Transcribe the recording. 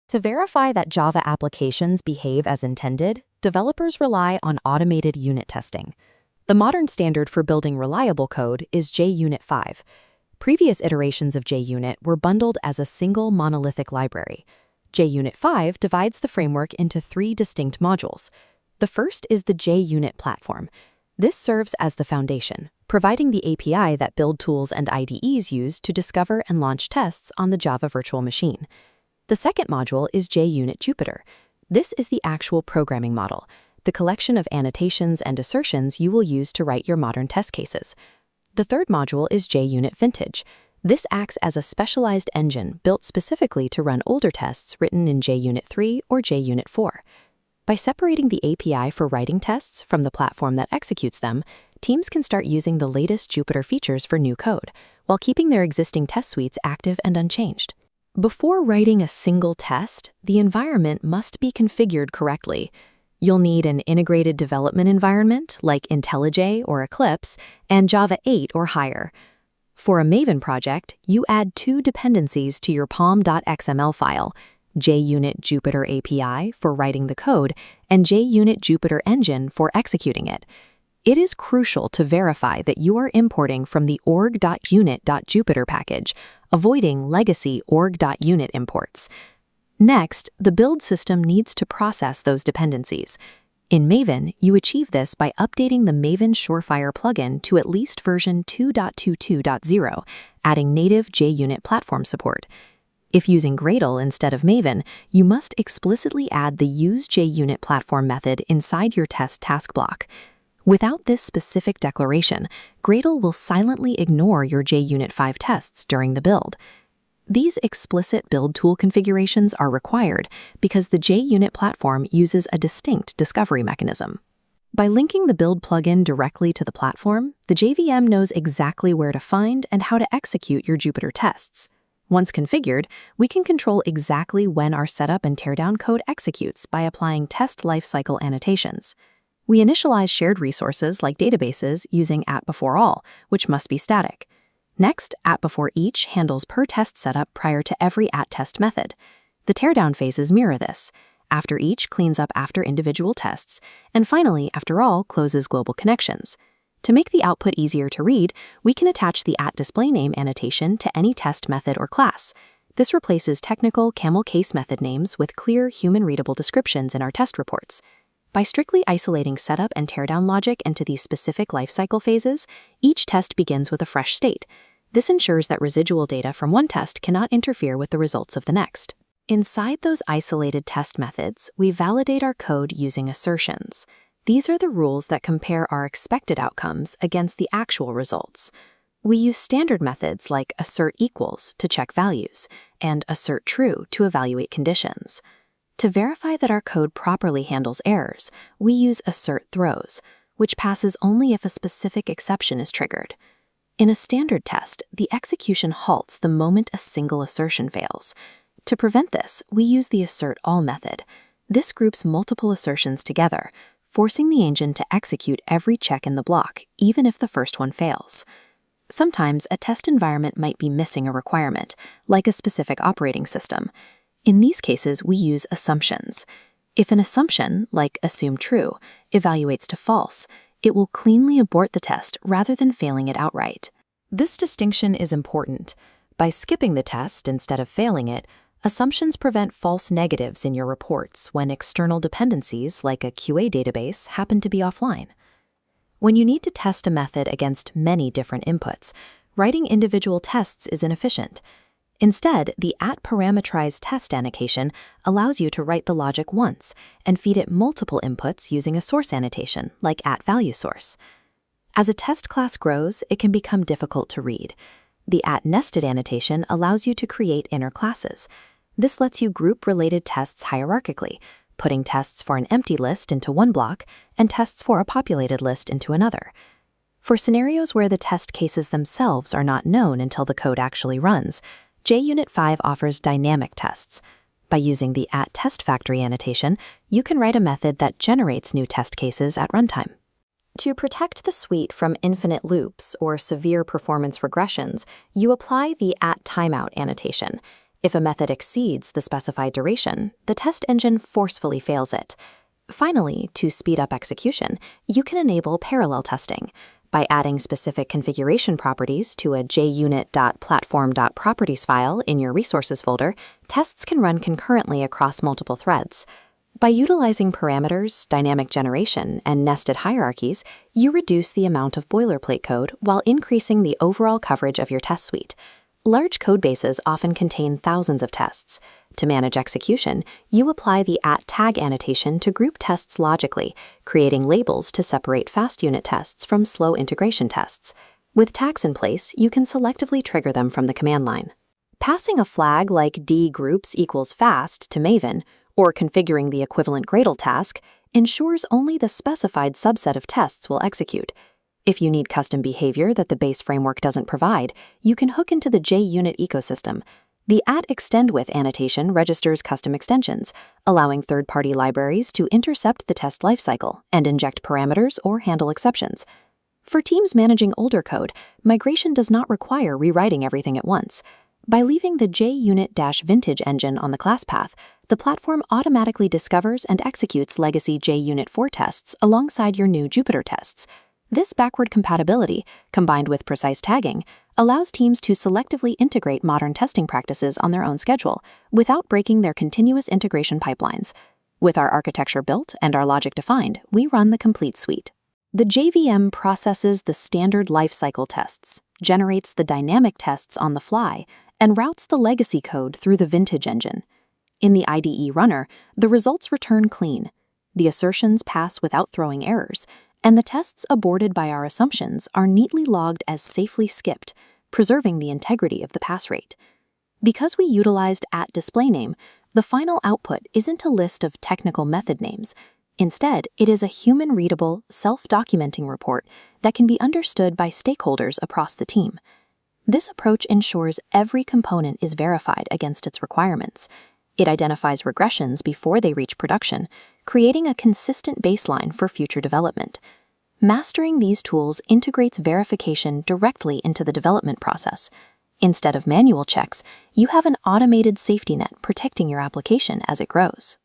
To verify that Java applications behave as intended, developers rely on automated unit testing. The modern standard for building reliable code is JUnit 5. Previous iterations of JUnit were bundled as a single monolithic library. JUnit 5 divides the framework into 3 distinct modules. The first is the JUnit platform. This serves as the foundation, providing the API that build tools and IDEs use to discover and launch tests on the Java virtual machine. The second module is JUnit Jupyter. This is the actual programming model, the collection of annotations and assertions you will use to write your modern test cases. The third module is JUnit Vintage. This acts as a specialized engine built specifically to run older tests written in JUnit 3 or JUnit 4. By separating the API for writing tests from the platform that executes them, teams can start using the latest Jupyter features for new code, while keeping their existing test suites active and unchanged. Before writing a single test, the environment must be configured correctly. You'll need an integrated development environment like IntelliJ or Eclipse and Java 8 or higher. For a Maven project, you add 2 dependencies to your pom.xml file, JUnit Jupyter API for writing the code and JUnit Jupyter Engine for executing it. It is crucial to verify that you are importing from the org.unit.jupyter package, avoiding legacy org.unit imports. Next, the build system needs to process those dependencies. In Maven, you achieve this by updating the Maven Surefire plugin to at least version 2.22.0, adding native JUnit platform support. If using Gradle instead of Maven, you must explicitly add the Use JUnit platform method inside your test task block. Without this specific declaration, Gradle will silently ignore your JUnit 5 tests during the build. These explicit build tool configurations are required because the JUnit platform uses a distinct discovery mechanism. By linking the build plugin directly to the platform, the JVM knows exactly where to find and how to execute your Jupyter tests. Once configured, we can control exactly when our setup and teardown code executes by applying test lifecycle annotations. We initialize shared resources like databases using @beforeAll, which must be static. Next, @beforeEach handles per test setup prior to every @test method. The teardown phases mirror this. After each cleans up after individual tests, and finally, after all, closes global connections. To make the output easier to read, we can attach the @displayName annotation to any test method or class. This replaces technical camel case method names with clear human-readable descriptions in our test reports. By strictly isolating setup and teardown logic into these specific lifecycle phases, each test begins with a fresh state. This ensures that residual data from one test cannot interfere with the results of the next. Inside those isolated test methods, we validate our code using assertions. These are the rules that compare our expected outcomes against the actual results. We use standard methods like assertEquals to check values and assertTrue to evaluate conditions. To verify that our code properly handles errors, we use assertThrows, which passes only if a specific exception is triggered. In a standard test, the execution halts the moment a single assertion fails. To prevent this, we use the assertAll method. This groups multiple assertions together, forcing the engine to execute every check in the block, even if the first one fails. Sometimes a test environment might be missing a requirement, like a specific operating system. In these cases, we use assumptions. If an assumption, like assume true, evaluates to false, it will cleanly abort the test rather than failing it outright. This distinction is important. By skipping the test instead of failing it, assumptions prevent false negatives in your reports when external dependencies, like a QA database, happen to be offline. When you need to test a method against many different inputs, writing individual tests is inefficient. Instead, the @parameterized test annotation allows you to write the logic once and feed it multiple inputs using a source annotation, like @valueSource. As a test class grows, it can become difficult to read. The @nested annotation allows you to create inner classes. This lets you group related tests hierarchically, putting tests for an empty list into one block and tests for a populated list into another. For scenarios where the test cases themselves are not known until the code actually runs, JUnit 5 offers dynamic tests. By using the @testFactory annotation, you can write a method that generates new test cases at runtime. To protect the suite from infinite loops or severe performance regressions, you apply the @timeout annotation. If a method exceeds the specified duration, the test engine forcefully fails it. Finally, to speed up execution, you can enable parallel testing. By adding specific configuration properties to a JUnit.platform.properties file in your resources folder, tests can run concurrently across multiple threads. By utilizing parameters, dynamic generation, and nested hierarchies, you reduce the amount of boilerplate code while increasing the overall coverage of your test suite. Large codebases often contain thousands of tests. To manage execution, you apply the @tag annotation to group tests logically, creating labels to separate fast unit tests from slow integration tests. With tags in place, you can selectively trigger them from the command line. Passing a flag like dgroups=fast to Maven, or configuring the equivalent Gradle task, ensures only the specified subset of tests will execute. If you need custom behavior that the base framework doesn't provide, you can hook into the JUnit ecosystem. The @extendWith annotation registers custom extensions, allowing third-party libraries to intercept the test lifecycle and inject parameters or handle exceptions. For teams managing older code, migration does not require rewriting everything at once. By leaving the JUnit-vintage engine on the class path, the platform automatically discovers and executes legacy JUnit 4 tests alongside your new Jupyter tests. This backward compatibility, combined with precise tagging, allows teams to selectively integrate modern testing practices on their own schedule without breaking their continuous integration pipelines. With our architecture built and our logic defined, we run the complete suite. The JVM processes the standard lifecycle tests, generates the dynamic tests on the fly, and routes the legacy code through the vintage engine. In the IDE runner, the results return clean. The assertions pass without throwing errors, and the tests aborted by our assumptions are neatly logged as safely skipped, preserving the integrity of the pass rate. Because we utilized @displayName, the final output isn't a list of technical method names. Instead, it is a human-readable, self-documenting report that can be understood by stakeholders across the team. This approach ensures every component is verified against its requirements. It identifies regressions before they reach production, creating a consistent baseline for future development. Mastering these tools integrates verification directly into the development process. Instead of manual checks, you have an automated safety net protecting your application as it grows.